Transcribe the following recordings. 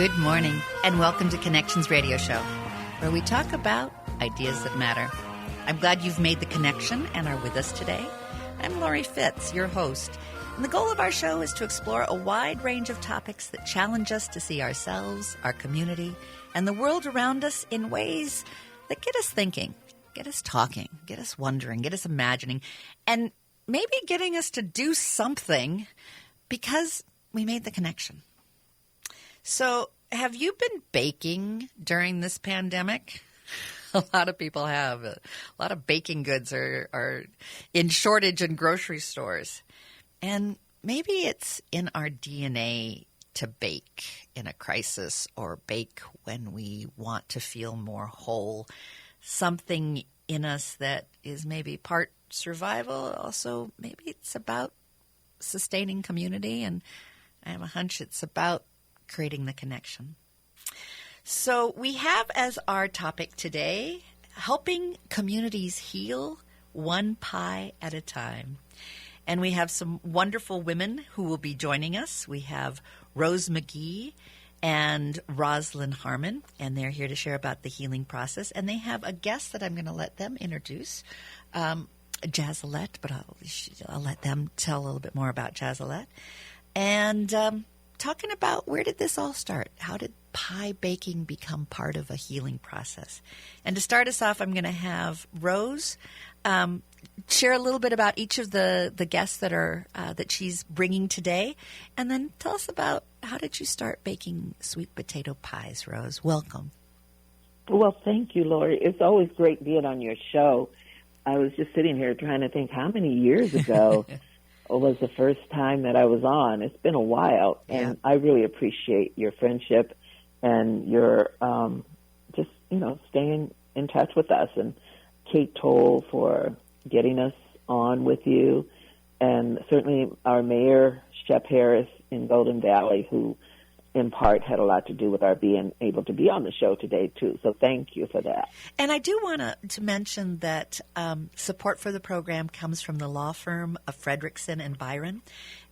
Good morning, and welcome to Connections Radio Show, where we talk about ideas that matter. I'm glad you've made the connection and are with us today. I'm Lori Fitz, your host, and the goal of our show is to explore a wide range of topics that challenge us to see ourselves, our community, and the world around us in ways that get us thinking, get us talking, get us wondering, get us imagining, and maybe getting us to do something because we made the connection. So, have you been baking during this pandemic? A lot of people have. A lot of baking goods are in shortage in grocery stores. And maybe it's in our DNA to bake in a crisis or bake when we want to feel more whole. Something in us that is maybe part survival. Also, maybe it's about sustaining community. And I have a hunch it's about creating the connection. So we have as our topic today, helping communities heal one pie at a time. And we have some wonderful women who will be joining us. We have Rose McGee and Rosalind Harmon, and they're here to share about the healing process. And they have a guest that I'm going to let them introduce, Jazalette, but I'll let them tell a little bit more about Jazalette. And talking about where did this all start? How did pie baking become part of a healing process? And to start us off, I'm going to have Rose share a little bit about each of the guests that she's bringing today, and then tell us about how did you start baking sweet potato pies, Rose? Welcome. Well, thank you, Lori. It's always great being on your show. I was just sitting here trying to think how many years ago was the first time that I was on. It's been a while, and I really appreciate your friendship and your just, staying in touch with us, and Kate Toll for getting us on with you, and certainly our mayor, Shep Harris in Golden Valley, who in part had a lot to do with our being able to be on the show today, too. So thank you for that. And I do want to mention that support for the program comes from the law firm of Fredrickson and Byron,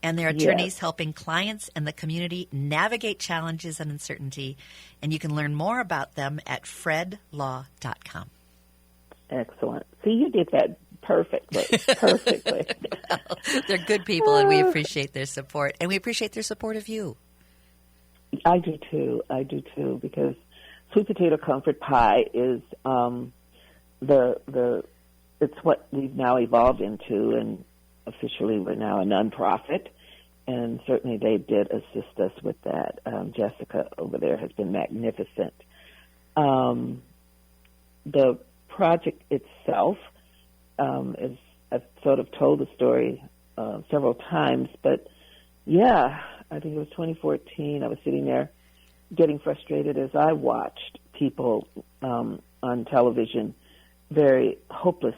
and they're attorneys helping clients and the community navigate challenges and uncertainty. And you can learn more about them at fredlaw.com. Excellent. See, you did that perfectly. Well, they're good people, and we appreciate their support. And we appreciate their support of you. I do too, because sweet potato comfort pie is it's what we've now evolved into, and officially we're now a nonprofit, and certainly they did assist us with that. Jessica over there has been magnificent. The project itself is, I've sort of told the story several times, but I think it was 2014. I was sitting there getting frustrated as I watched people on television, very hopeless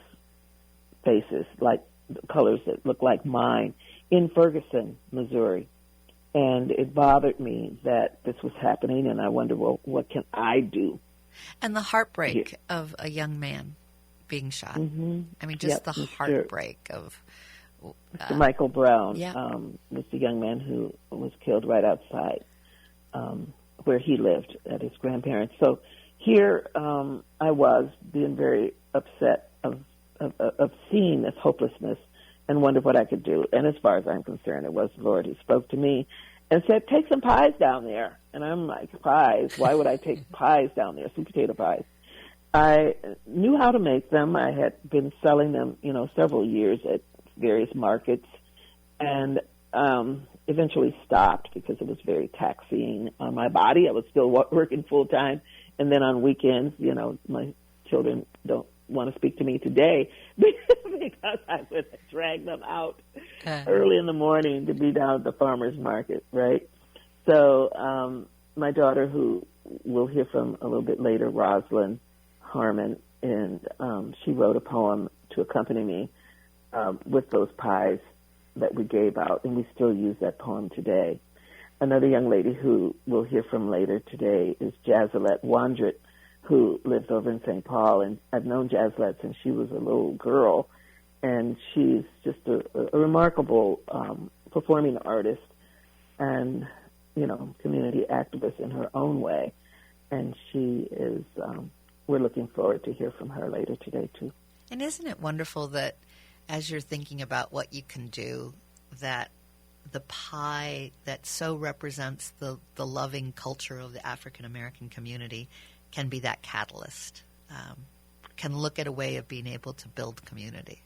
faces, like colors that look like mine, in Ferguson, Missouri. And it bothered me that this was happening, and I wondered, well, what can I do? And the heartbreak of a young man being shot. Mm-hmm. I mean, just the heartbreak of... Mr. Michael Brown was the young man who was killed right outside where he lived at his grandparents. So here I was being very upset of seeing this hopelessness and wondered what I could do. And as far as I'm concerned, it was the Lord who spoke to me and said, take some pies down there. And I'm like, pies? Why would I take pies down there, sweet potato pies? I knew how to make them. I had been selling them, several years at various markets, and eventually stopped because it was very taxing on my body. I was still working full time, and then on weekends, my children don't want to speak to me today because I would drag them out early in the morning to be down at the farmer's market, right? So my daughter, who we'll hear from a little bit later, Rosalind Harmon, and she wrote a poem to accompany me with those pies that we gave out, and we still use that poem today. Another young lady who we'll hear from later today is Jazalette Wandrit, who lives over in St. Paul, and I've known Jazalette since she was a little girl, and she's just a remarkable performing artist. And, community activist in her own way. And she is, we're looking forward to hear from her later today, too. And isn't it wonderful that as you're thinking about what you can do, that the pie that so represents the loving culture of the African American community can be that catalyst, can look at a way of being able to build community?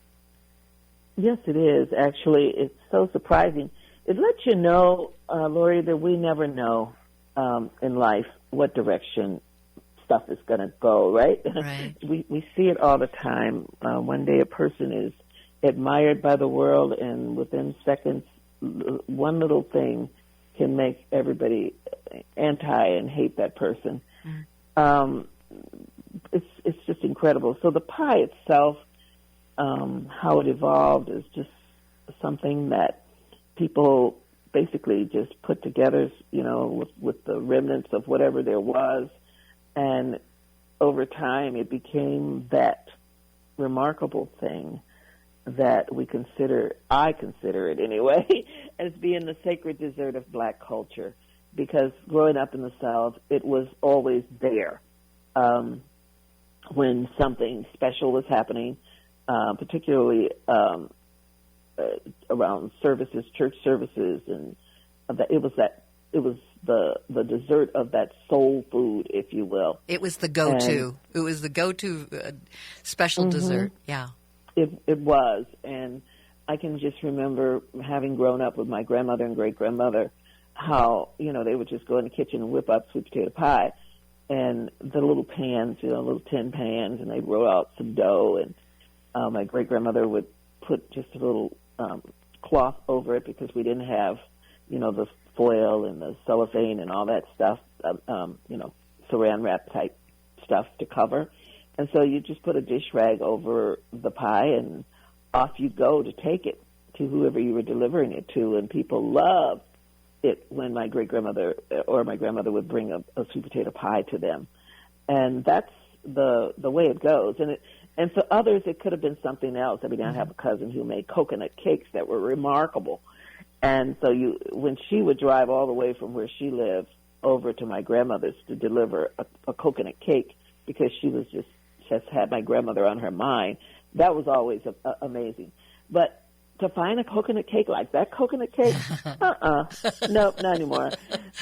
Yes, it is. Actually, it's so surprising. It lets you know, Lori, that we never know in life what direction stuff is going to go, right? Right. We see it all the time. One day a person is admired by the world, and within seconds, one little thing can make everybody anti and hate that person. It's just incredible. So the pie itself, how it evolved, is just something that people basically just put together, with the remnants of whatever there was. And over time, it became that remarkable thing that I consider it anyway, as being the sacred dessert of black culture. Because growing up in the South, it was always there. When something special was happening, particularly around services, church services, and it was the dessert of that soul food, if you will. It was the go-to. It was the go-to special dessert. Yeah. It was, and I can just remember having grown up with my grandmother and great-grandmother, how, they would just go in the kitchen and whip up sweet potato pie, and the little pans, little tin pans, and they'd roll out some dough, and my great-grandmother would put just a little cloth over it because we didn't have, the foil and the cellophane and all that stuff, saran wrap type stuff to cover. And so you just put a dish rag over the pie, and off you go to take it to whoever you were delivering it to. And people loved it when my great-grandmother or my grandmother would bring a sweet potato pie to them. And that's the way it goes. And for others, it could have been something else. I mean, I have a cousin who made coconut cakes that were remarkable. And so when she would drive all the way from where she lived over to my grandmother's to deliver a coconut cake, because she was just had my grandmother on her mind, that was always amazing. But to find a coconut cake like that coconut cake, nope, not anymore.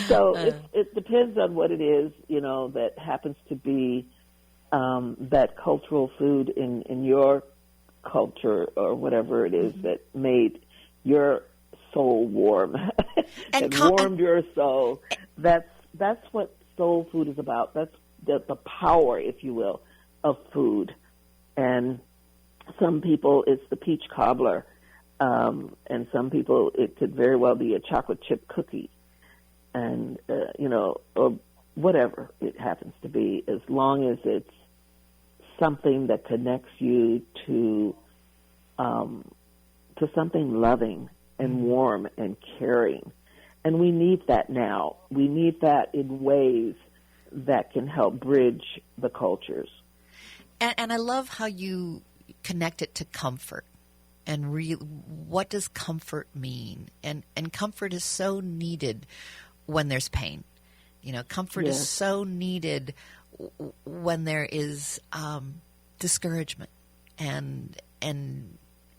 So it depends on what it is, that happens to be that cultural food in your culture, or whatever it is that made your soul warm and warmed your soul. That's what soul food is about. That's the power, if you will, of food. And some people, it's the peach cobbler, and some people, it could very well be a chocolate chip cookie, and or whatever it happens to be, as long as it's something that connects you to something loving and warm and caring. And we need that now. We need that in ways that can help bridge the cultures. And I love how you connect it to comfort. And what does comfort mean? And comfort is so needed when there's pain. Comfort is so needed when there is discouragement and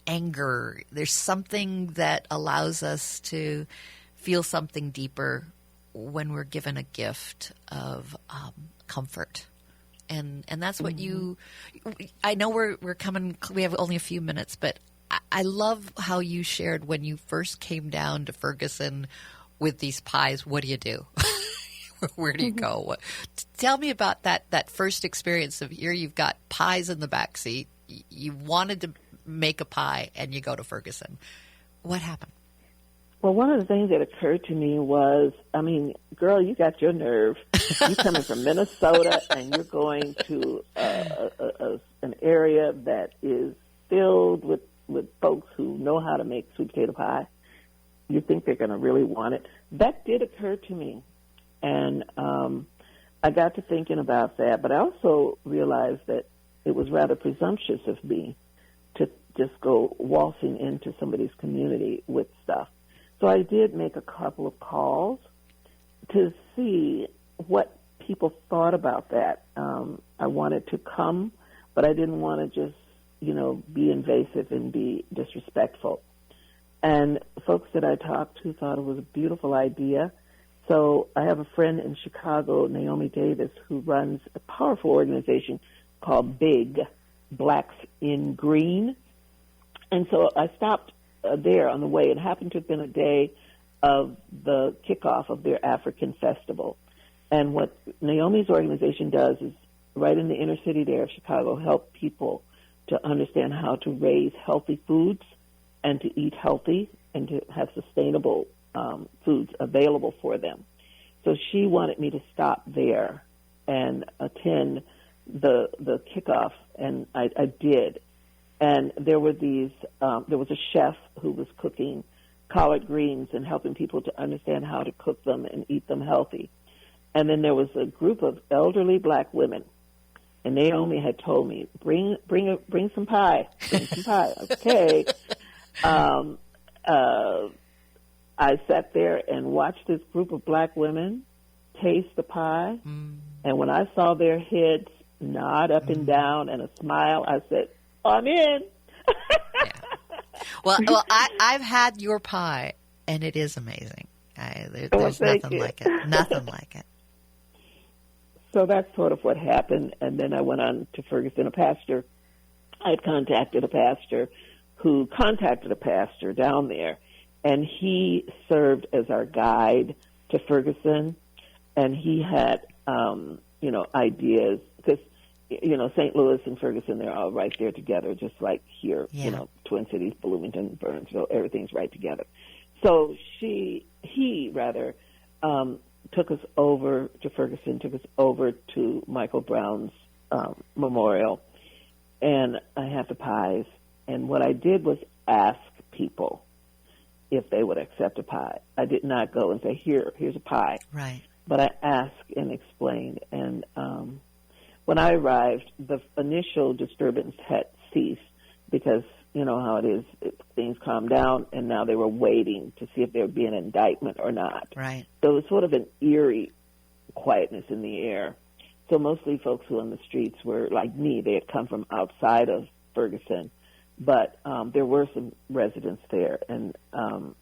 anger. There's something that allows us to feel something deeper when we're given a gift of comfort. And that's what I know we're coming, we have only a few minutes, but I love how you shared when you first came down to Ferguson with these pies. What do you do? Where do you go? Tell me about that first experience of here you've got pies in the back seat. You wanted to make a pie, and you go to Ferguson. What happened? Well, one of the things that occurred to me was, girl, you got your nerve. You're coming from Minnesota, and you're going to an area that is filled with folks who know how to make sweet potato pie. You think they're going to really want it? That did occur to me. And I got to thinking about that, but I also realized that it was rather presumptuous of me to just go waltzing into somebody's community with stuff. So I did make a couple of calls, to see what people thought about that. I wanted to come, but I didn't want to just, be invasive and be disrespectful. And folks that I talked to thought it was a beautiful idea. So I have a friend in Chicago, Naomi Davis, who runs a powerful organization called BIG, Blacks in Green. And so I stopped there on the way. It happened to have been a day of the kickoff of their African festival. And what Naomi's organization does is, right in the inner city there of Chicago, help people to understand how to raise healthy foods and to eat healthy and to have sustainable foods available for them. So she wanted me to stop there and attend the kickoff, and I did. And there were there was a chef who was cooking collard greens and helping people to understand how to cook them and eat them healthy. And then there was a group of elderly black women, and Naomi had told me, bring some pie, bring some pie. Okay. I sat there and watched this group of black women taste the pie, and when I saw their heads nod up and down and a smile, I said, I'm in. Yeah. Well, I've had your pie, and it is amazing. There's nothing like it. Nothing like it. So that's sort of what happened, and then I went on to Ferguson. I had contacted a pastor who contacted a pastor down there, and he served as our guide to Ferguson, and he had, ideas, because, St. Louis and Ferguson, they're all right there together, just like here, Twin Cities, Bloomington, Burnsville, everything's right together. So he took us over to Ferguson, took us over to Michael Brown's memorial, and I had the pies. And what I did was ask people if they would accept a pie. I did not go and say, here's a pie. Right. But I asked and explained. And when I arrived, the initial disturbance had ceased because, you know how it is, things calmed down, and now they were waiting to see if there would be an indictment or not. Right. So it was sort of an eerie quietness in the air. So mostly folks who were on the streets were like me. They had come from outside of Ferguson. But there were some residents there, and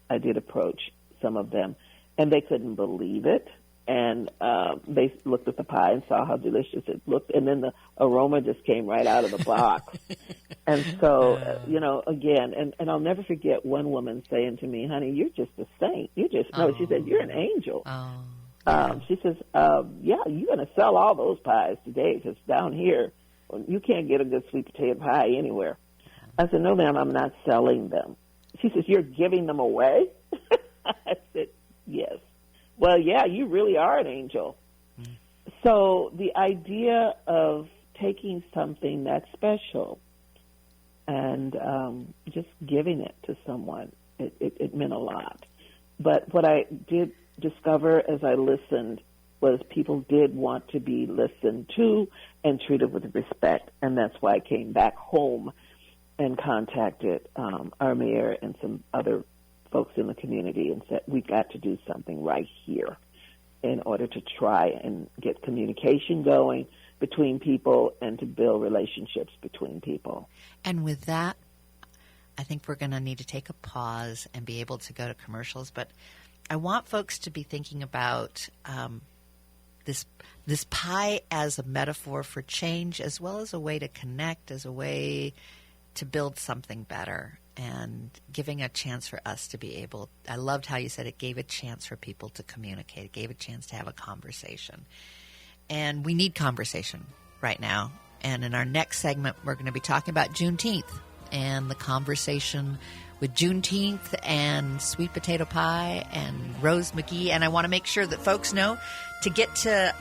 I did approach some of them, and they couldn't believe it. And they looked at the pie and saw how delicious it looked, and then the aroma just came right out of the box. And so, again, and I'll never forget one woman saying to me, honey, you're just a saint. She said, you're an angel. She says, yeah, you're going to sell all those pies today, because down here, you can't get a good sweet potato pie anywhere. I said, no, ma'am, I'm not selling them. She says, you're giving them away? I said, yes. Well, yeah, you really are an angel. So the idea of taking something that's special and just giving it to someone, it meant a lot. But what I did discover as I listened was people did want to be listened to and treated with respect, and that's why I came back home and contacted our mayor and some other folks in the community and said, we've got to do something right here in order to try and get communication going between people and to build relationships between people. And with that, I think we're going to need to take a pause and be able to go to commercials. But I want folks to be thinking about this pie as a metaphor for change, as well as a way to connect, as a way to build something better, and giving a chance for us to be able. I loved how you said it gave a chance for people to communicate. It gave a chance to have a conversation. And we need conversation right now. And in our next segment, we're going to be talking about Juneteenth and the conversation with Juneteenth and sweet potato pie and Rose McGee. And I want to make sure that folks know to get to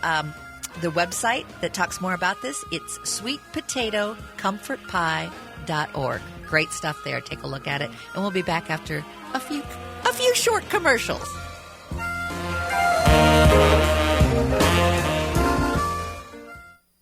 the website that talks more about this. It's sweetpotatocomfortpie.org. Great stuff there. Take a look at it. And we'll be back after a few short commercials.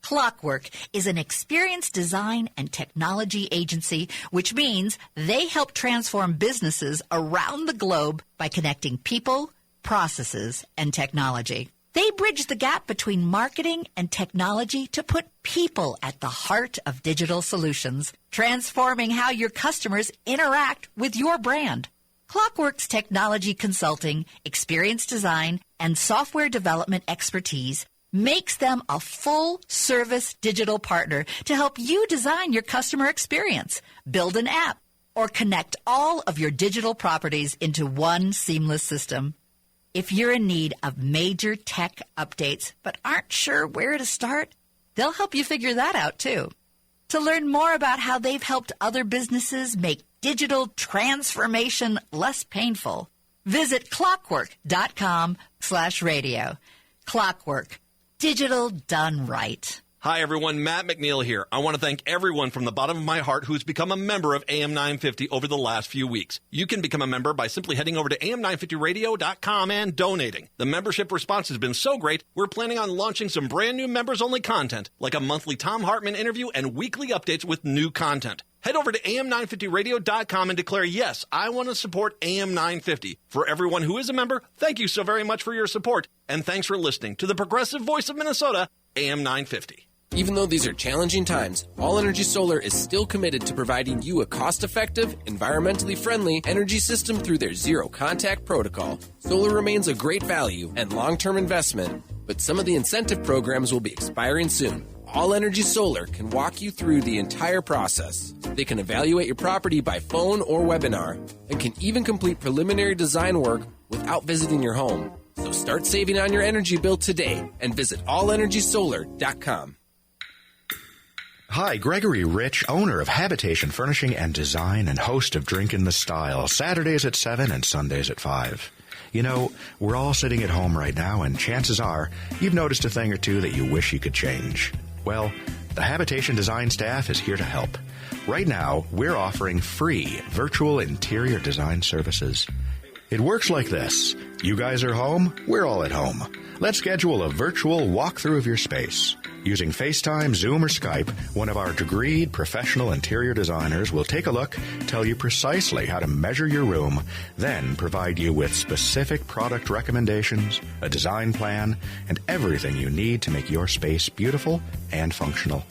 Clockwork is an experienced design and technology agency, which means they help transform businesses around the globe by connecting people, processes, and technology. They bridge the gap between marketing and technology to put people at the heart of digital solutions, transforming how your customers interact with your brand. Clockwork's technology consulting, experience design, and software development expertise makes them a full-service digital partner to help you design your customer experience, build an app, or connect all of your digital properties into one seamless system. If you're in need of major tech updates but aren't sure where to start, they'll help you figure that out too. To learn more about how they've helped other businesses make digital transformation less painful, visit clockwork.com/radio. Clockwork. Digital done right. Hi, everyone. Matt McNeil here. I want to thank everyone from the bottom of my heart who's become a member of AM 950 over the last few weeks. You can become a member by simply heading over to am950radio.com and donating. The membership response has been so great, we're planning on launching some brand new members-only content, like a monthly Thom Hartmann interview and weekly updates with new content. Head over to am950radio.com and declare, yes, I want to support AM 950. For everyone who is a member, thank you so very much for your support. And thanks for listening to the progressive voice of Minnesota, AM 950. Even though these are challenging times, All Energy Solar is still committed to providing you a cost-effective, environmentally friendly energy system through their zero-contact protocol. Solar remains a great value and long-term investment, but some of the incentive programs will be expiring soon. All Energy Solar can walk you through the entire process. They can evaluate your property by phone or webinar and can even complete preliminary design work without visiting your home. So start saving on your energy bill today and visit allenergysolar.com. Hi, Gregory Rich, owner of Habitation Furnishing and Design and host of Drinkin' the Style, Saturdays at 7 and Sundays at 5. You know, we're all sitting at home right now, and chances are you've noticed a thing or two that you wish you could change. Well, the Habitation Design staff is here to help. Right now, we're offering free virtual interior design services. It works like this. You guys are home, we're all at home. Let's schedule a virtual walkthrough of your space. Using FaceTime, Zoom, or Skype, one of our degreed professional interior designers will take a look, tell you precisely how to measure your room, then provide you with specific product recommendations, a design plan, and everything you need to make your space beautiful and functional.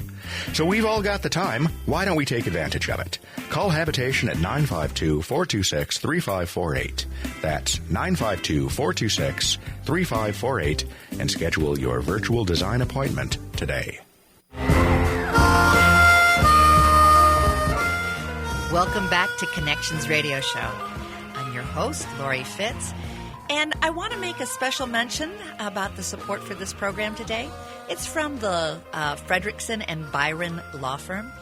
So we've all got the time. Why don't we take advantage of it? Call Habitation at 952-426-3548. That's 952-426-3548 and schedule your virtual design appointment today. Welcome back to Connections Radio Show. I'm your host, Lori Fitz, and I want to make a special mention about the support for this program today. It's from the Fredrickson and Byron Law Firm,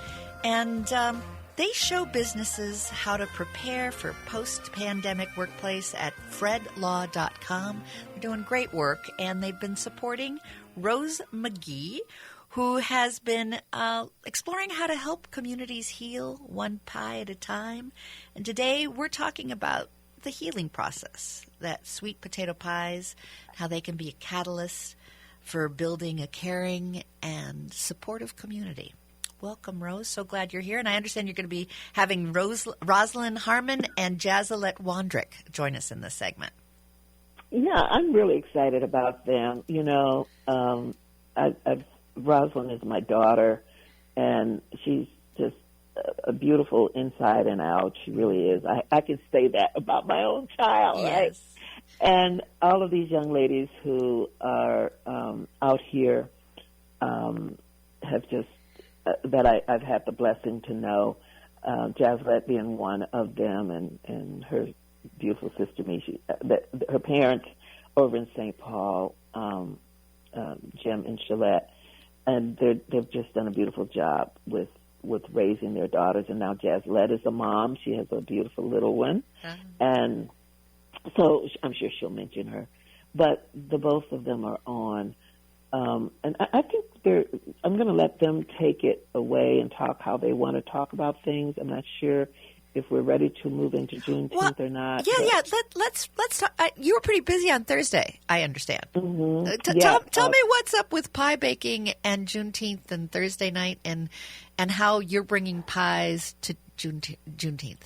and they show businesses how to prepare for post-pandemic workplace at fredlaw.com. They're doing great work, and they've been supporting Rose McGee, who has been exploring how to help communities heal one pie at a time. And today we're talking about the healing process, that sweet potato pies, how they can be a catalyst for building a caring and supportive community. Welcome, Rose. So glad you're here. And I understand you're going to be having Rosalind Harmon and Jazalette Wandrick join us in this segment. Yeah, I'm really excited about them. You know, Rosalind is my daughter, and she's just a beautiful inside and out. She really is. I can say that about my own child, yes. Right? And all of these young ladies who are out here have just, that I've had the blessing to know, Jazalette being one of them, and her beautiful sister, Mishi, her parents over in St. Paul, Jim and Shalette, and they've just done a beautiful job with raising their daughters. And now Jazalette is a mom. She has a beautiful little one. Uh-huh. And so I'm sure she'll mention her. But the both of them are on. And I think I'm going to let them take it away and talk how they want to talk about things. I'm not sure if we're ready to move into Juneteenth or not. Yeah. Let's talk. You were pretty busy on Thursday, I understand. Mm-hmm. Tell me what's up with pie baking and Juneteenth and Thursday night, and how you're bringing pies to Juneteenth.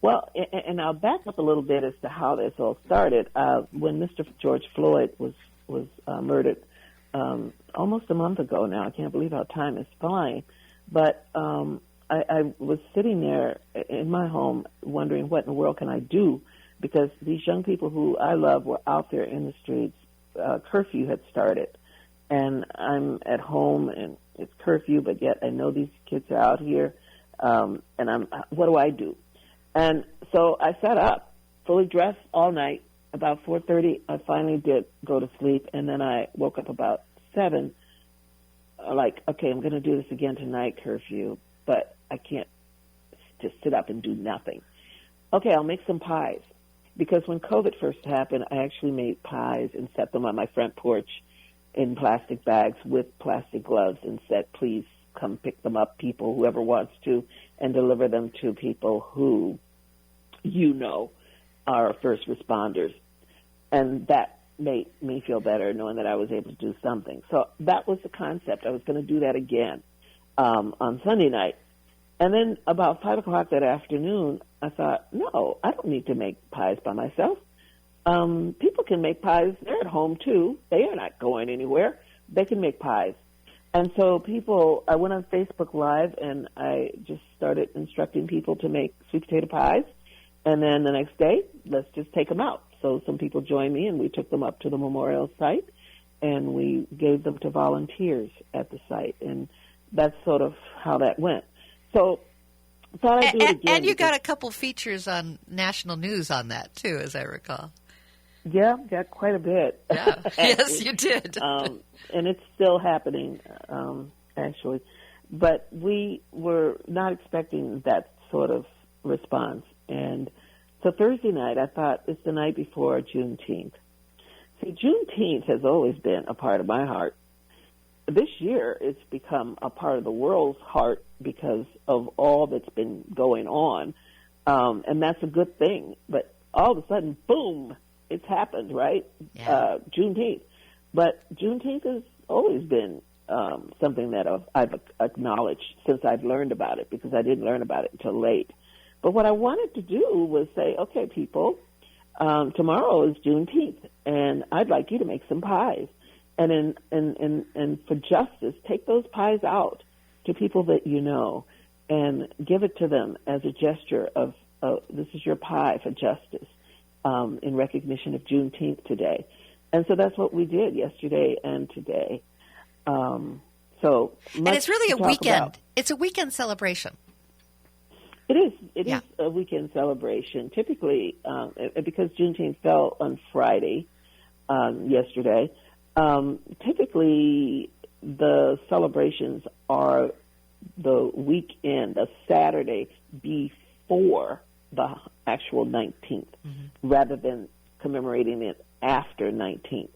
Well, and I'll back up a little bit as to how this all started. When Mr. George Floyd was murdered almost a month ago now, I can't believe how time is flying, but I was sitting there in my home wondering what in the world can I do, because these young people who I love were out there in the streets. Curfew had started, and I'm at home, and it's curfew, but yet I know these kids are out here, and what do I do? And so I sat up, fully dressed all night. About 4:30, I finally did go to sleep, and then I woke up about 7, like, okay, I'm going to do this again tonight, curfew, but I can't just sit up and do nothing. Okay, I'll make some pies. Because when COVID first happened, I actually made pies and set them on my front porch in plastic bags with plastic gloves and said, please come pick them up, people, whoever wants to, and deliver them to people who are first responders. And that made me feel better knowing that I was able to do something. So that was the concept. I was going to do that again on Sunday night. And then about 5 o'clock that afternoon, I thought, no, I don't need to make pies by myself. People can make pies. They're at home, too. They are not going anywhere. They can make pies. And so I went on Facebook Live, and I just started instructing people to make sweet potato pies. And then the next day, let's just take them out. So some people joined me, and we took them up to the memorial site, and we gave them to volunteers at the site. And that's sort of how that went. So I thought I'd do it again. And you got a couple features on national news on that, too, as I recall. Yeah, got quite a bit. Yeah. Yes, you did. And it's still happening, actually. But we were not expecting that sort of response. And so Thursday night, I thought it's the night before Juneteenth. See, Juneteenth has always been a part of my heart. This year, it's become a part of the world's heart because of all that's been going on, and that's a good thing. But all of a sudden, boom, it's happened, right? Yeah. Juneteenth. But Juneteenth has always been something that I've acknowledged since I've learned about it, because I didn't learn about it until late. But what I wanted to do was say, okay, people, tomorrow is Juneteenth, and I'd like you to make some pies. And for justice, take those pies out to people that you know and give it to them as a gesture of this is your pie for justice in recognition of Juneteenth today. And so that's what we did yesterday and today. And it's really a weekend. It's a weekend celebration. It is. It is a weekend celebration. Typically, because Juneteenth fell on Friday yesterday, typically the celebrations are the weekend, a Saturday before the actual 19th, rather than commemorating it after 19th.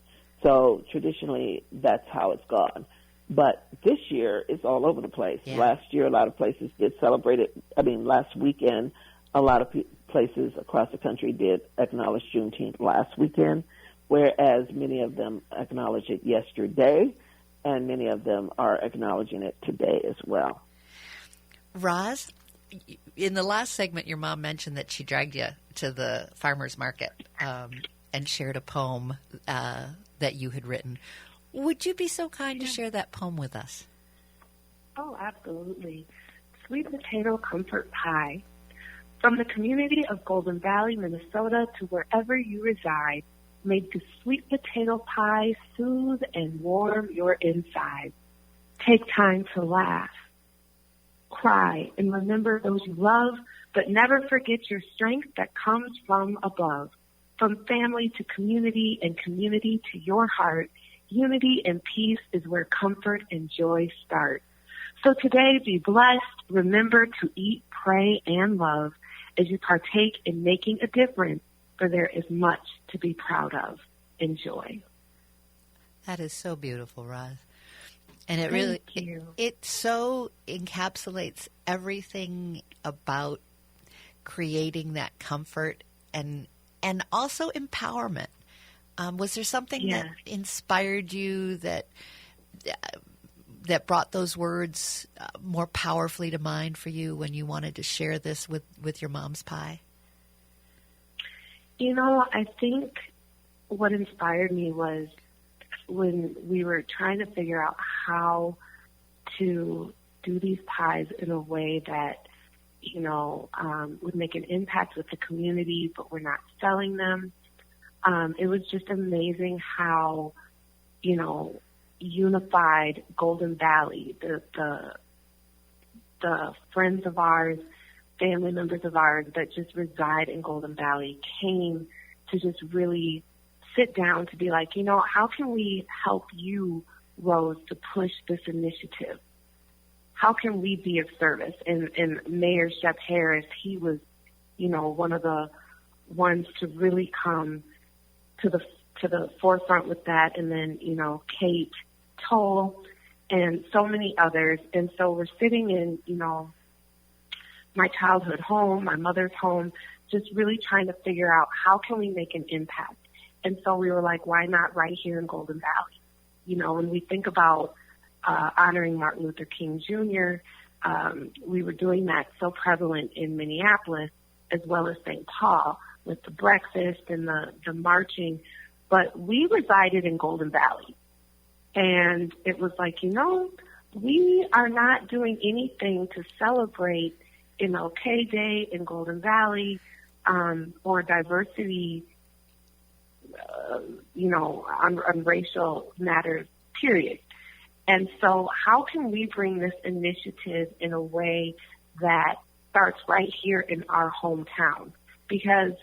So traditionally, that's how it's gone. But this year, it's all over the place. Yeah. Last year, a lot of places did celebrate it. Last weekend, a lot of places across the country did acknowledge Juneteenth last weekend, whereas many of them acknowledged it yesterday, and many of them are acknowledging it today as well. Roz, in the last segment, your mom mentioned that she dragged you to the farmer's market and shared a poem that you had written. Would you be so kind to share that poem with us? Oh, absolutely. Sweet Potato Comfort Pie. From the community of Golden Valley, Minnesota, to wherever you reside, may the sweet potato pie soothe and warm your inside. Take time to laugh, cry, and remember those you love, but never forget your strength that comes from above. From family to community and community to your heart, unity and peace is where comfort and joy start. So today, be blessed. Remember to eat, pray, and love as you partake in making a difference, for there is much to be proud of. Enjoy. That is so beautiful, Roz. And it so encapsulates everything about creating that comfort and also empowerment. Was there something that inspired you that brought those words more powerfully to mind for you when you wanted to share this with your mom's pie? I think what inspired me was when we were trying to figure out how to do these pies in a way that, would make an impact with the community, but we're not selling them. It was just amazing how, unified Golden Valley, the friends of ours, family members of ours that just reside in Golden Valley came to just really sit down to be like, how can we help you, Rose, to push this initiative? How can we be of service? And Mayor Shep Harris, he was, one of the ones to really come to the forefront with that. And then, Kate Toll and so many others. And so we're sitting in, my childhood home, my mother's home, just really trying to figure out how can we make an impact. And so we were like, why not right here in Golden Valley? When we think about honoring Martin Luther King Jr., we were doing that so prevalent in Minneapolis as well as St. Paul with the breakfast and the marching. But we resided in Golden Valley. And it was like, we are not doing anything to celebrate MLK Day in Golden Valley or diversity, on racial matters, period. And so how can we bring this initiative in a way that starts right here in our hometown? Because,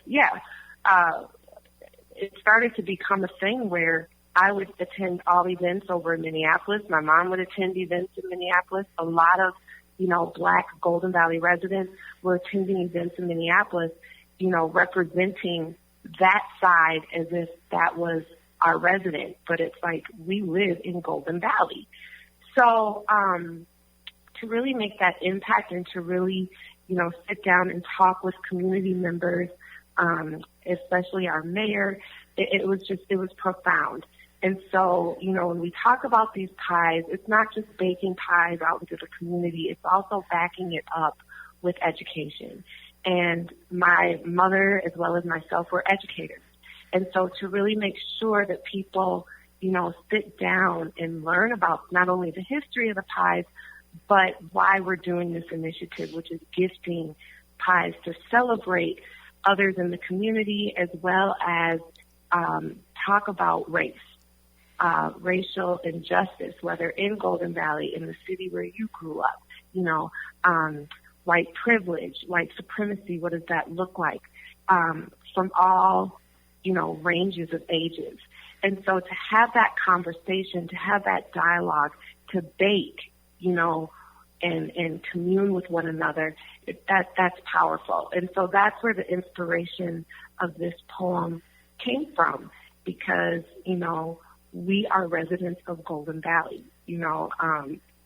it started to become a thing where I would attend all events over in Minneapolis. My mom would attend events in Minneapolis. A lot of, Black Golden Valley residents were attending events in Minneapolis, representing that side as if that was our resident. But it's like we live in Golden Valley. So to really make that impact and to really, sit down and talk with community members, especially our mayor, it was profound. And so, when we talk about these pies, it's not just baking pies out into the community, it's also backing it up with education. And my mother, as well as myself, were educators. And so to really make sure that people, sit down and learn about not only the history of the pies, but why we're doing this initiative, which is gifting pies to celebrate others in the community, as well as talk about race. Racial injustice, whether in Golden Valley, in the city where you grew up, white privilege, white supremacy, what does that look like? From all, ranges of ages. And so to have that conversation, to have that dialogue, to bake, and commune with one another, that's powerful. And so that's where the inspiration of this poem came from, because, we are residents of Golden Valley,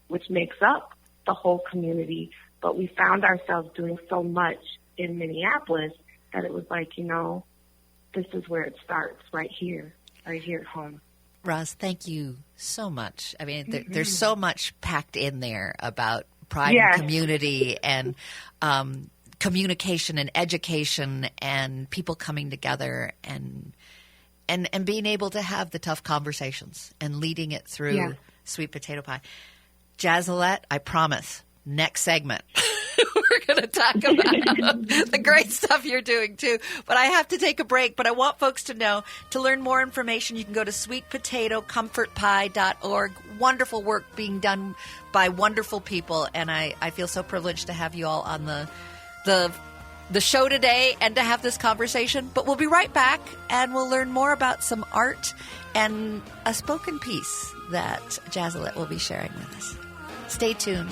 which makes up the whole community. But we found ourselves doing so much in Minneapolis that it was like, this is where it starts, right here at home. Roz, thank you so much. I mean, there's so much packed in there about pride and community and communication and education and people coming together and being able to have the tough conversations and leading it through sweet potato pie. Jazalette, I promise, next segment, we're going to talk about the great stuff you're doing too. But I have to take a break. But I want folks to know, to learn more information, you can go to sweetpotatocomfortpie.org. Wonderful work being done by wonderful people. And I feel so privileged to have you all on the show today and to have this conversation. But we'll be right back, and we'll learn more about some art and a spoken piece that Jazalette will be sharing with us. Stay tuned.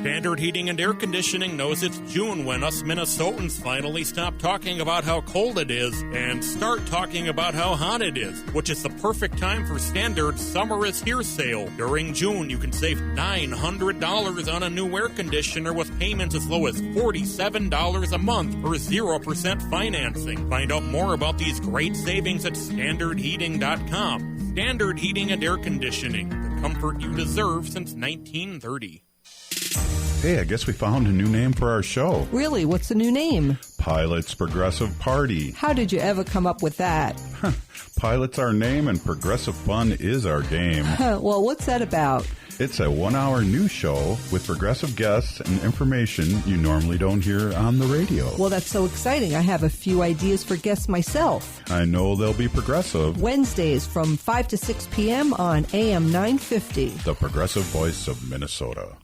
Standard Heating and Air Conditioning knows it's June when us Minnesotans finally stop talking about how cold it is and start talking about how hot it is, which is the perfect time for Standard Summer is Here sale. During June, you can save $900 on a new air conditioner with payments as low as $47 a month or 0% financing. Find out more about these great savings at standardheating.com. Standard Heating and Air Conditioning, the comfort you deserve since 1930. Hey, I guess we found a new name for our show. Really? What's the new name? Pilot's Progressive Party. How did you ever come up with that? Pilot's our name and progressive fun is our game. Well, what's that about? It's a 1-hour news show with progressive guests and information you normally don't hear on the radio. Well, that's so exciting. I have a few ideas for guests myself. I know they'll be progressive. Wednesdays from 5 to 6 p.m. on AM 950. The progressive voice of Minnesota.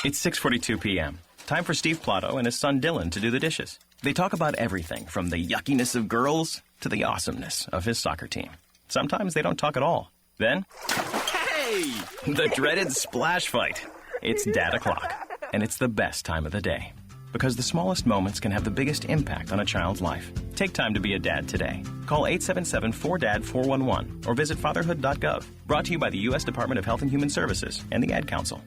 It's 6:42 p.m. Time for Steve Plato and his son Dylan to do the dishes. They talk about everything from the yuckiness of girls to the awesomeness of his soccer team. Sometimes they don't talk at all. Then, hey! The dreaded splash fight. It's Dad O'Clock, and it's the best time of the day. Because the smallest moments can have the biggest impact on a child's life. Take time to be a dad today. Call 877-4DAD-411 or visit fatherhood.gov. Brought to you by the U.S. Department of Health and Human Services and the Ad Council.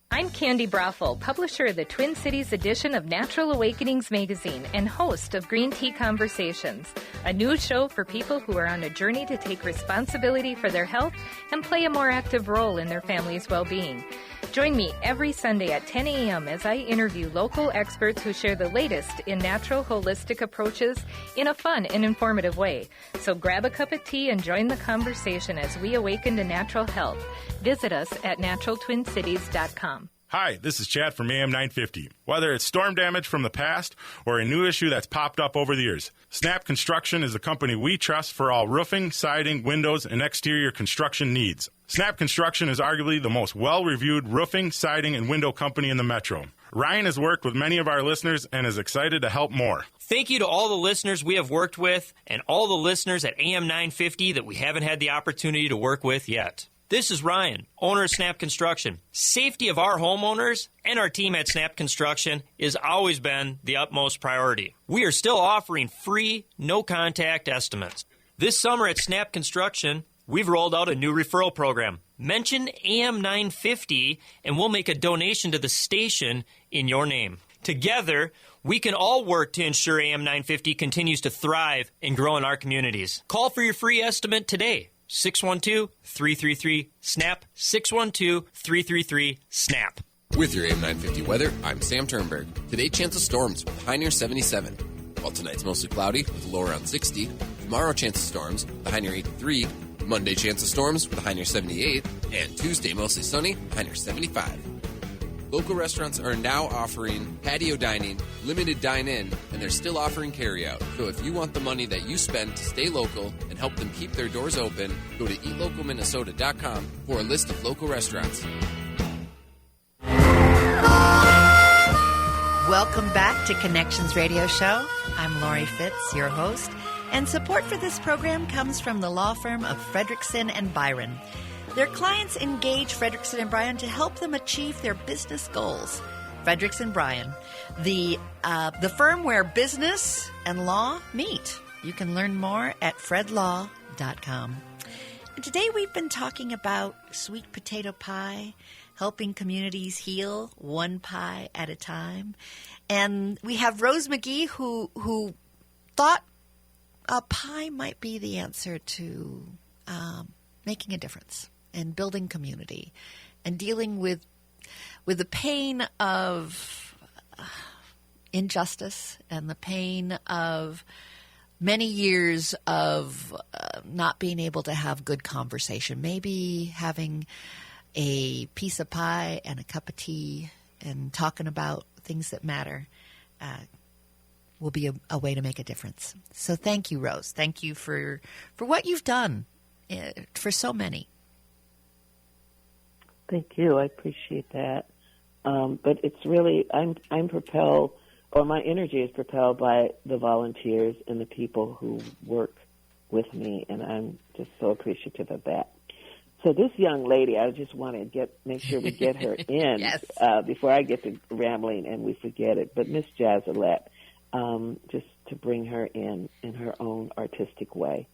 I'm Candy Brothel, publisher of the Twin Cities edition of Natural Awakenings magazine and host of Green Tea Conversations, a news show for people who are on a journey to take responsibility for their health and play a more active role in their family's well-being. Join me every Sunday at 10 a.m. as I interview local experts who share the latest in natural holistic approaches in a fun and informative way. So grab a cup of tea and join the conversation as we awaken to natural health. Visit us at naturaltwincities.com. Hi, this is Chad from AM 950. Whether it's storm damage from the past or a new issue that's popped up over the years, Snap Construction is the company we trust for all roofing, siding, windows, and exterior construction needs. Snap Construction is arguably the most well-reviewed roofing, siding, and window company in the metro. Ryan has worked with many of our listeners and is excited to help more. Thank you to all the listeners we have worked with and all the listeners at AM 950 that we haven't had the opportunity to work with yet. This is Ryan, owner of Snap Construction. Safety of our homeowners and our team at Snap Construction has always been the utmost priority. We are still offering free, no-contact estimates. This summer at Snap Construction, we've rolled out a new referral program. Mention AM 950 and we'll make a donation to the station in your name. Together, we can all work to ensure AM 950 continues to thrive and grow in our communities. Call for your free estimate today. 612-333-SNAP, 612-333-SNAP. With your AM 950 weather, I'm Sam Turnberg. Today, chance of storms with a high near 77. While tonight's mostly cloudy with a low around 60. Tomorrow, chance of storms with a high near 83. Monday, chance of storms with a high near 78. And Tuesday, mostly sunny, high near 75. Local restaurants are now offering patio dining, limited dine-in, and they're still offering carry-out. So if you want the money that you spend to stay local and help them keep their doors open, go to eatlocalminnesota.com for a list of local restaurants. Welcome back to Connections Radio Show. I'm Lori Fitz, your host, and support for this program comes from the law firm of Fredrickson and Byron. Their clients engage Fredrickson and Byron to help them achieve their business goals. Fredrickson Byron, the firm where business and law meet. You can learn more at fredlaw.com. And today we've been talking about sweet potato pie, helping communities heal one pie at a time. And we have Rose McGee who thought a pie might be the answer to making a difference and building community and dealing with the pain of injustice and the pain of many years of not being able to have good conversation. Maybe having a piece of pie and a cup of tea and talking about things that matter will be a way to make a difference. So thank you, Rose. Thank you for what you've done for so many. Thank you. I appreciate that. But it's really, I'm propelled, or my energy is propelled by the volunteers and the people who work with me, and I'm just so appreciative of that. So this young lady, I just want to make sure we get her in yes. Before I get to rambling and we forget it. But Miss Jazalette, just to bring her in her own artistic way.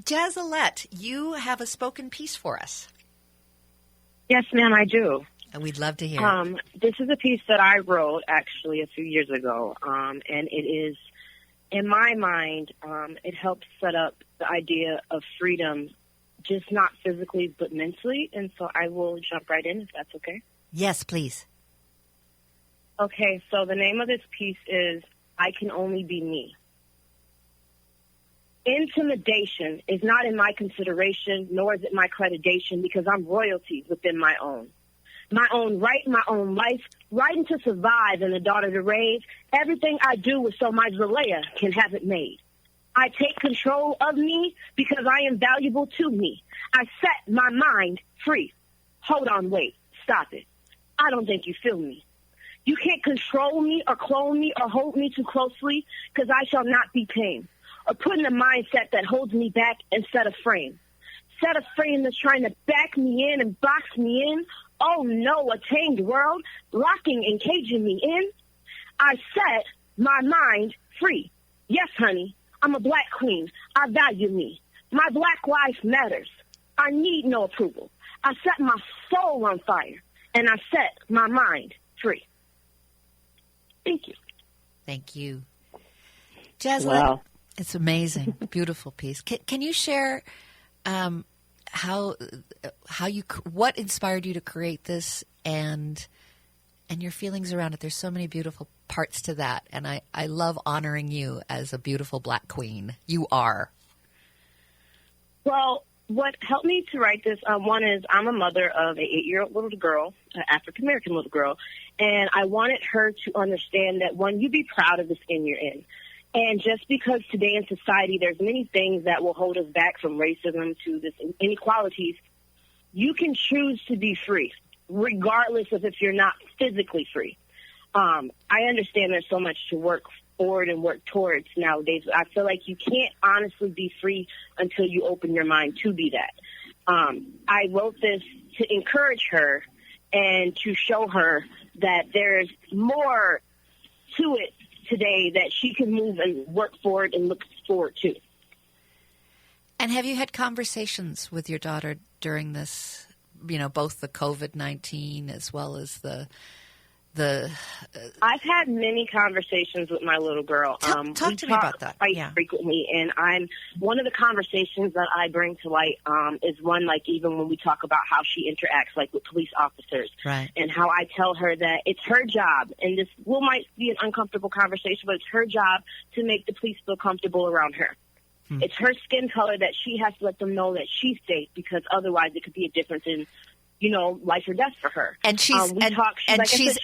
Jazalette, you have a spoken piece for us. Yes, ma'am, I do. And we'd love to hear it. This is a piece that I wrote actually a few years ago, and it is, in my mind, it helps set up the idea of freedom just not physically but mentally. And so I will jump right in if that's okay. Yes, please. Okay, so the name of this piece is I Can Only Be Me. Intimidation is not in my consideration, nor is it my accreditation, because I'm royalty within my own right, my own life, writing to survive and the daughter to raise. Everything I do is so my Zalea can have it made. I take control of me because I am valuable to me. I set my mind free. Hold on, wait, stop it. I don't think you feel me. You can't control me or clone me or hold me too closely, because I shall not be tamed, or put in a mindset that holds me back and set a frame. Set a frame that's trying to back me in and box me in. Oh no, a tamed world, locking and caging me in. I set my mind free. Yes, honey, I'm a black queen. I value me. My black life matters. I need no approval. I set my soul on fire, and I set my mind free. Thank you. Thank you. Jaslyn, wow. It's amazing. Beautiful piece. Can you share what inspired you to create this and your feelings around it? There's so many beautiful parts to that, and I love honoring you as a beautiful black queen. You are. Well, what helped me to write this, one is I'm a mother of an 8-year-old little girl, an African-American little girl, and I wanted her to understand that, one, you be proud of the skin you're in. And just because today in society there's many things that will hold us back, from racism to this inequalities, you can choose to be free, regardless of if you're not physically free. I understand there's so much to work forward and work towards nowadays. I feel like you can't honestly be free until you open your mind to be that. I wrote this to encourage her and to show her that there's more to it today that she can move and work forward and look forward to. And have you had conversations with your daughter during this, both the COVID-19 as well as the I've had many conversations with my little girl. Talk to me about that. Quite frequently, and one of the conversations that I bring to light is one, like, even when we talk about how she interacts, like, with police officers, right? And how I tell her that it's her job, and this might be an uncomfortable conversation, but it's her job to make the police feel comfortable around her. It's her skin color that she has to let them know that she's safe, because otherwise it could be a difference in, life or death for her. And she's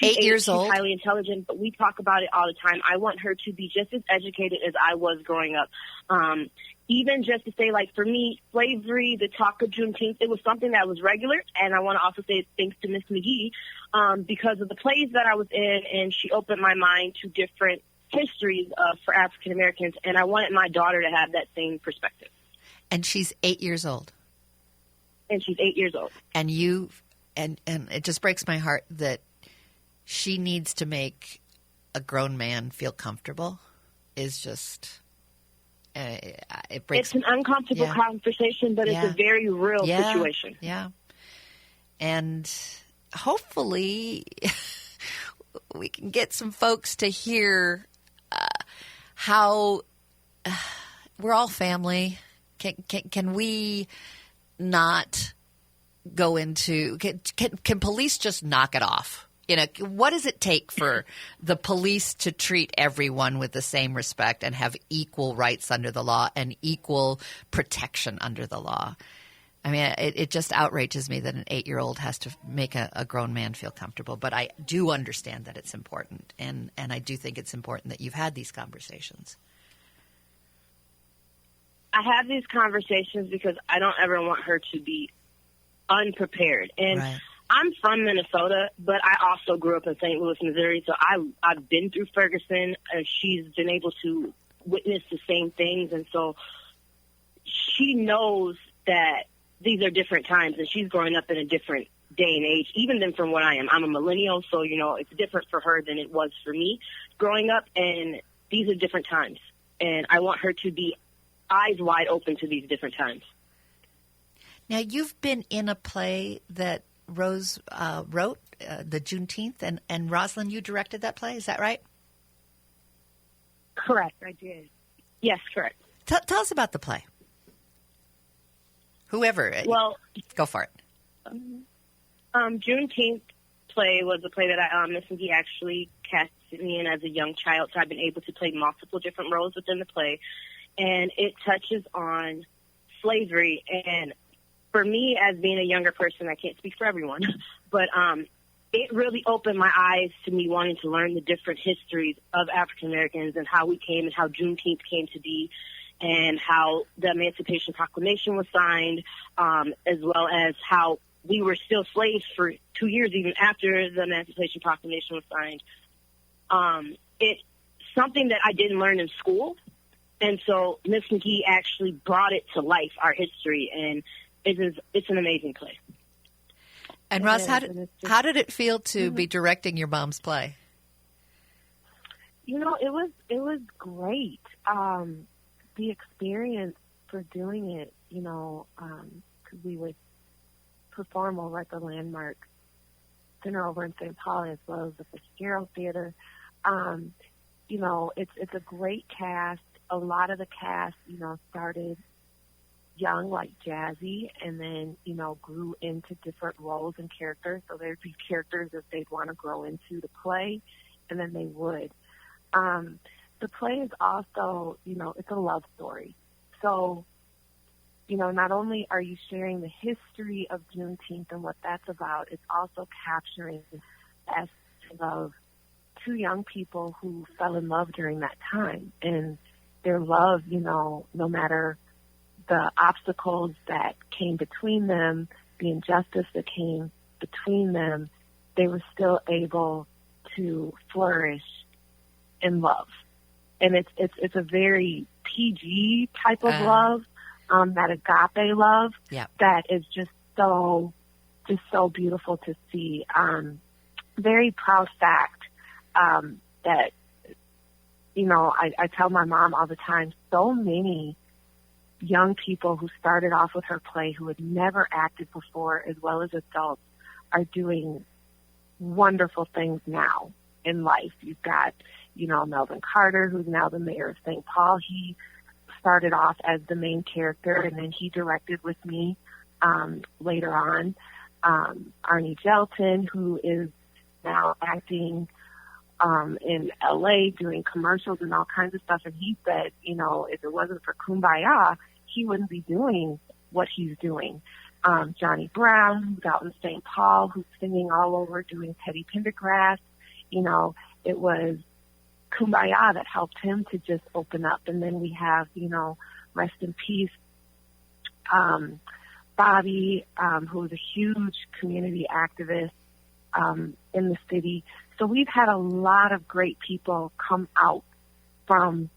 8 years old. She's highly intelligent, but we talk about it all the time. I want her to be just as educated as I was growing up. Even just to say, like, for me, slavery, the talk of Juneteenth, it was something that was regular. And I want to also say thanks to Miss McGee because of the plays that I was in, and she opened my mind to different histories for African Americans. And I wanted my daughter to have that same perspective. And she's 8 years old. And she's 8 years old. And and it just breaks my heart that she needs to make a grown man feel comfortable. Is just it breaks. It's an uncomfortable conversation, but it's a very real situation. Yeah, and hopefully we can get some folks to hear how we're all family. Can we not go into can police just knock it off? What does it take for the police to treat everyone with the same respect and have equal rights under the law and equal protection under the law? I mean, it just outrages me that an 8-year-old has to make a grown man feel comfortable. But I do understand that it's important, and I do think it's important that you've had these conversations. I have these conversations because I don't ever want her to be unprepared. And right. I'm from Minnesota, but I also grew up in St. Louis, Missouri. So I've been through Ferguson, and she's been able to witness the same things. And so she knows that these are different times, and she's growing up in a different day and age, even than from what I am. I'm a millennial, so, it's different for her than it was for me growing up. And these are different times. And I want her to be eyes wide open to these different times. Now, you've been in a play that Rose wrote, the Juneteenth, and Rosalind, you directed that play. Is that right? Correct, I did. Yes, correct. Tell us about the play. Whoever. Well, go for it. Juneteenth play was a play that Miss McGee actually casted me in as a young child, so I've been able to play multiple different roles within the play. And it touches on slavery. And for me, as being a younger person, I can't speak for everyone, but it really opened my eyes to me wanting to learn the different histories of African Americans and how we came and how Juneteenth came to be and how the Emancipation Proclamation was signed, as well as how we were still slaves for 2 years even after the Emancipation Proclamation was signed. It's something that I didn't learn in school. And so Miss McGee actually brought it to life, our history, and it's an amazing play. And Ross, how did it feel to be directing your mom's play? You know, it was great. The experience for doing it, you know, because we would perform over at the Landmark Center over in St. Paul as well as the Fitzgerald Theater. You know, it's a great cast. A lot of the cast, you know, started young like Jazzy and then, you know, grew into different roles and characters. So there'd be characters that they'd want to grow into the play, and then they would. The play is also, you know, it's a love story. So, you know, not only are you sharing the history of Juneteenth and what that's about, it's also capturing the essence of two young people who fell in love during that time. And their love, you know, no matter the obstacles that came between them, the injustice that came between them, they were still able to flourish in love. And it's a very PG type of love, that agape love that is just so beautiful to see. Very proud fact that, you know, I tell my mom all the time, so many young people who started off with her play who had never acted before, as well as adults, are doing wonderful things now in life. You've got, you know, Melvin Carter, who's now the mayor of St. Paul. He started off as the main character, and then he directed with me later on. Arnie Gelton, who is now acting in L.A., doing commercials and all kinds of stuff. And he said, you know, if it wasn't for Kumbaya, he wouldn't be doing what he's doing. Johnny Brown, who's out in St. Paul, who's singing all over, doing Teddy Pendergrass. You know, it was Kumbaya that helped him to just open up. And then we have, you know, rest in peace, Bobby, who was a huge community activist in the city. So we've had a lot of great people come out from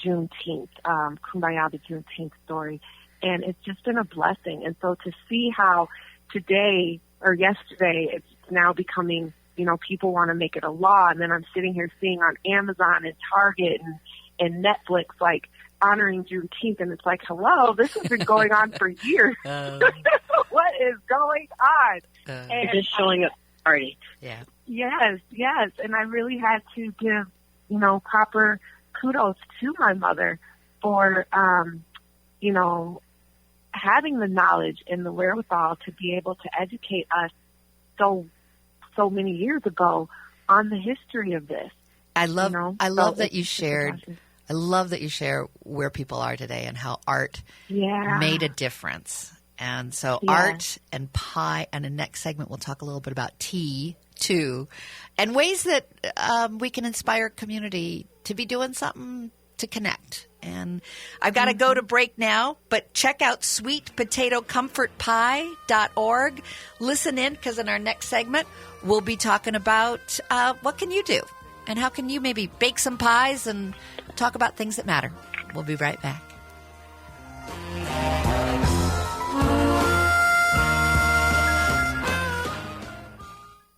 Juneteenth, Kumbaya, the Juneteenth story. And it's just been a blessing. And so to see how today or yesterday it's now becoming, you know, people want to make it a law. And then I'm sitting here seeing on Amazon and Target and Netflix, like, honoring Juneteenth. And it's like, hello, this has been going on for years. What is going on? And just showing up party. Yeah. Yes. And I really had to give, you know, proper kudos to my mother for, you know, having the knowledge and the wherewithal to be able to educate us so many years ago on the history of this. I love that you shared. I love that you share where people are today and how art made a difference. And so art and pie, and in the next segment we'll talk a little bit about tea too, and ways that we can inspire community to be doing something to connect. And I've got to go to break now, but check out sweetpotatocomfortpie.org. Listen in, because in our next segment we'll be talking about what can you do and how can you maybe bake some pies and talk about things that matter. We'll be right back.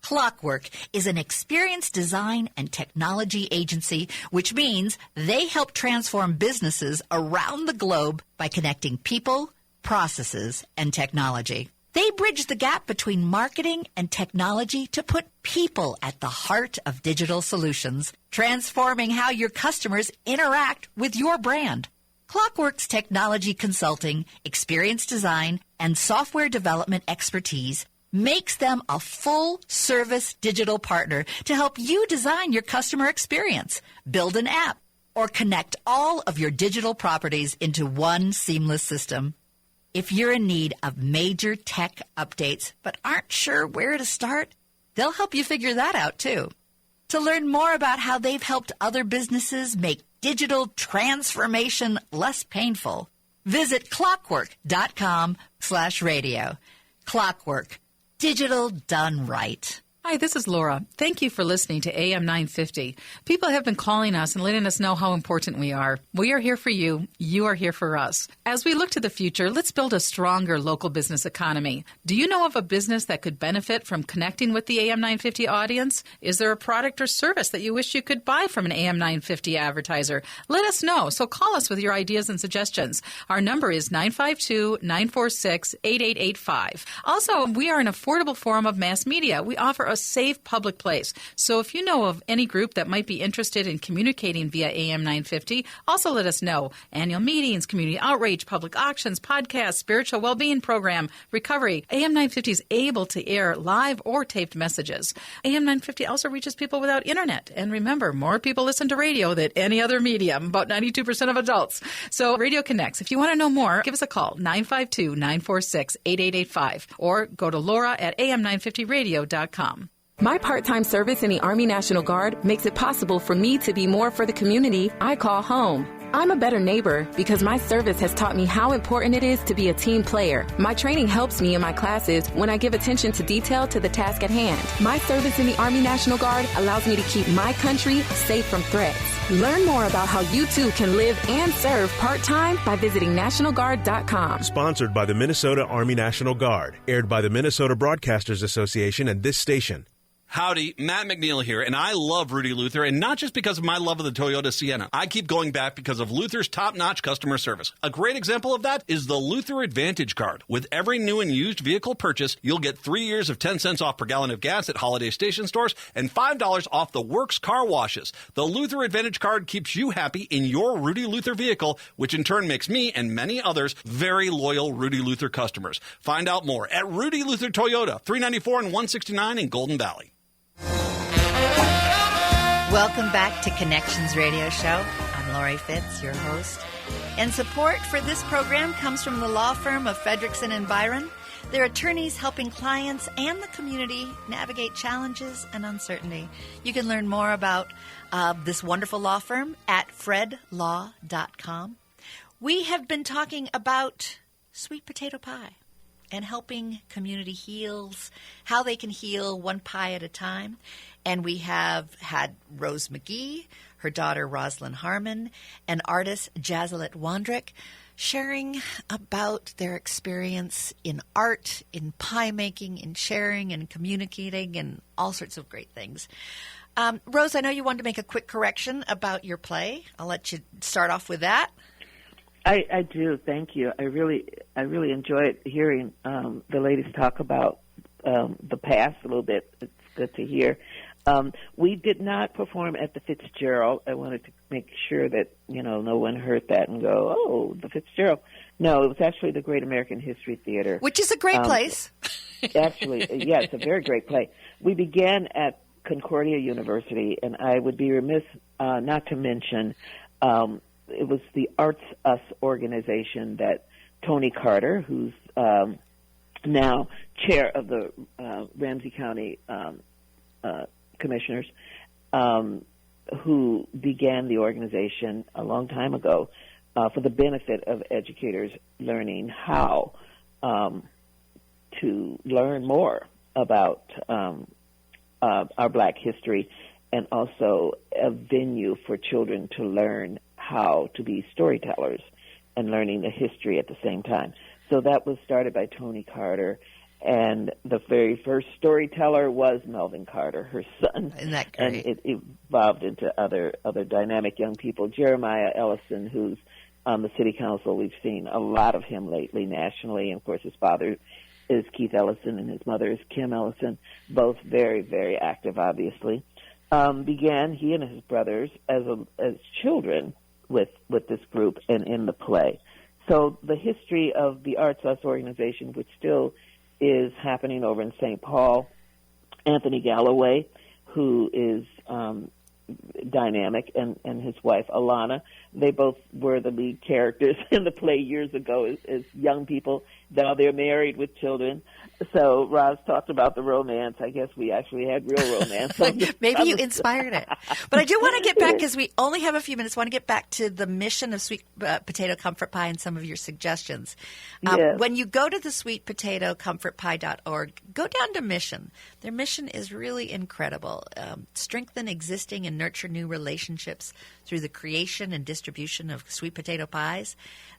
Clockwork is an experienced design and technology agency, which means they help transform businesses around the globe by connecting people, processes, and technology. They bridge the gap between marketing and technology to put people at the heart of digital solutions, transforming how your customers interact with your brand. Clockwork's technology consulting, experience design, and software development expertise makes them a full-service digital partner to help you design your customer experience, build an app, or connect all of your digital properties into one seamless system. If you're in need of major tech updates but aren't sure where to start, they'll help you figure that out too. To learn more about how they've helped other businesses make digital transformation less painful, visit clockwork.com/radio. Clockwork. Digital done right. Hi, this is Laura. Thank you for listening to AM 950. People have been calling us and letting us know how important we are. We are here for you. You are here for us. As we look to the future, let's build a stronger local business economy. Do you know of a business that could benefit from connecting with the AM 950 audience? Is there a product or service that you wish you could buy from an AM 950 advertiser? Let us know. So call us with your ideas and suggestions. Our number is 952-946-8885. Also, we are an affordable form of mass media. We offer a safe public place. So if you know of any group that might be interested in communicating via AM 950, also let us know. Annual meetings, community outreach, public auctions, podcasts, spiritual well-being program, recovery. AM 950 is able to air live or taped messages. AM 950 also reaches people without internet. And remember, more people listen to radio than any other medium, about 92% of adults. So Radio Connects. If you want to know more, give us a call, 952-946-8885, or go to Laura at am950radio.com. My part-time service in the Army National Guard makes it possible for me to be more for the community I call home. I'm a better neighbor because my service has taught me how important it is to be a team player. My training helps me in my classes when I give attention to detail to the task at hand. My service in the Army National Guard allows me to keep my country safe from threats. Learn more about how you too can live and serve part-time by visiting NationalGuard.com. Sponsored by the Minnesota Army National Guard. Aired by the Minnesota Broadcasters Association and this station. Howdy, Matt McNeil here, and I love Rudy Luther, and not just because of my love of the Toyota Sienna. I keep going back because of Luther's top-notch customer service. A great example of that is the Luther Advantage Card. With every new and used vehicle purchase, you'll get 3 years of 10 cents off per gallon of gas at holiday station stores and $5 off the Works car washes. The Luther Advantage Card keeps you happy in your Rudy Luther vehicle, which in turn makes me and many others very loyal Rudy Luther customers. Find out more at Rudy Luther Toyota, 394 and 169 in Golden Valley. Welcome back to Connections Radio Show. I'm Lori Fitz, your host. And support for this program comes from the law firm of Fredrickson and Byron. They're attorneys helping clients and the community navigate challenges and uncertainty. You can learn more about this wonderful law firm at fredlaw.com. We have been talking about sweet potato pie and helping community heals, how they can heal one pie at a time. And we have had Rose McGee, her daughter Rosalind Harmon, and artist Jazelet Wandrick sharing about their experience in art, in pie making, in sharing and communicating, and all sorts of great things. Rose, I know you wanted to make a quick correction about your play. I'll let you start off with that. I do. Thank you. I really enjoyed hearing the ladies talk about the past a little bit. It's good to hear. We did not perform at the Fitzgerald. I wanted to make sure that no one heard that and go, "Oh, the Fitzgerald." No, it was actually the Great American History Theater, which is a great place. Actually, yeah, it's a very great play. We began at Concordia University, and I would be remiss not to mention. It was the Arts Us organization that Tony Carter, who's now chair of the Ramsey County Commissioners, who began the organization a long time ago for the benefit of educators learning how to learn more about our Black history, and also a venue for children to learn how to be storytellers and learning the history at the same time. So that was started by Tony Carter, and the very first storyteller was Melvin Carter, her son. Isn't that great? And it evolved into other dynamic young people. Jeremiah Ellison, who's on the city council, we've seen a lot of him lately nationally. And of course, his father is Keith Ellison, and his mother is Kim Ellison, both very, very active, obviously. Began, he and his brothers, as children, with this group and in the play. So the history of the Arts Us organization, which still is happening over in St. Paul, Anthony Galloway, who is dynamic, and his wife, Alana, they both were the lead characters in the play years ago as young people. Now they're married with children. So Roz talked about the romance. I guess we actually had real romance. Maybe you inspired it. But I do want to get back, because we only have a few minutes, I want to get back to the mission of Sweet Potato Comfort Pie and some of your suggestions. Yes. When you go to the sweetpotatocomfortpie.org, go down to mission. Their mission is really incredible. Strengthen existing and nurture new relationships through the creation and distribution of sweet potato pies.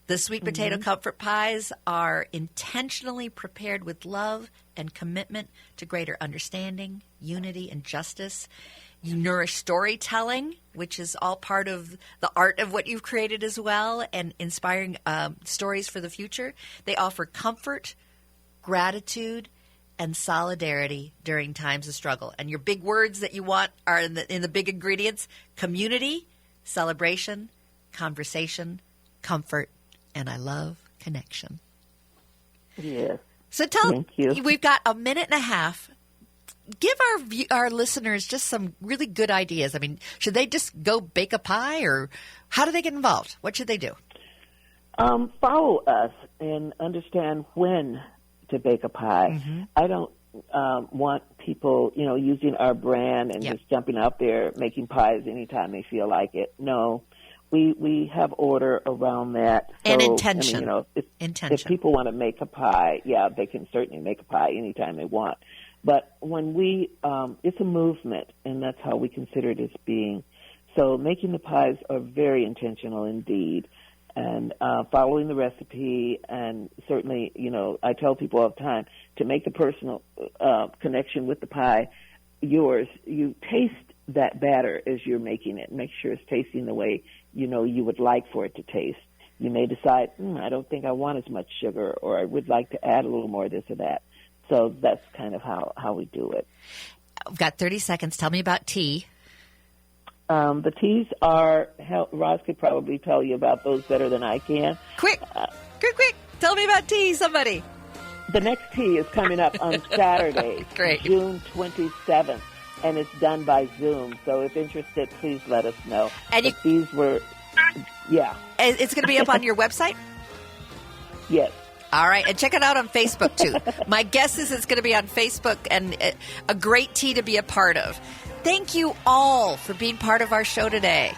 The sweet potato comfort pies are intentionally prepared with love and commitment to greater understanding, unity, and justice. You nourish storytelling, which is all part of the art of what you've created as well, and inspiring stories for the future. They offer comfort, gratitude, and solidarity during times of struggle. And your big words that you want are in the big ingredients: community, celebration, conversation, comfort, and I love connection. Yes. So Thank you. We've got a minute and a half. Give our listeners just some really good ideas. I mean, should they just go bake a pie, or how do they get involved? What should they do? Follow us and understand when to bake a pie. I don't want people, using our brand and just jumping out there making pies anytime they feel like it. No, we have order around that. And so, intention. If people want to make a pie, they can certainly make a pie anytime they want. But when it's a movement, and that's how we consider it as being. So making the pies are very intentional indeed. And following the recipe, and certainly, I tell people all the time, to make the personal connection with the pie yours, you taste that batter as you're making it. Make sure it's tasting the way you would like for it to taste. You may decide, I don't think I want as much sugar, or I would like to add a little more of this or that. So that's kind of how we do it. I've got 30 seconds. Tell me about tea. The teas are, Roz could probably tell you about those better than I can. Quick. Tell me about tea, somebody. The next tea is coming up on Saturday, June 27th, and it's done by Zoom. So if interested, please let us know. And these were, It's going to be up on your website? Yes. All right, and check it out on Facebook, too. My guess is it's going to be on Facebook, and a great tea to be a part of. Thank you all for being part of our show today.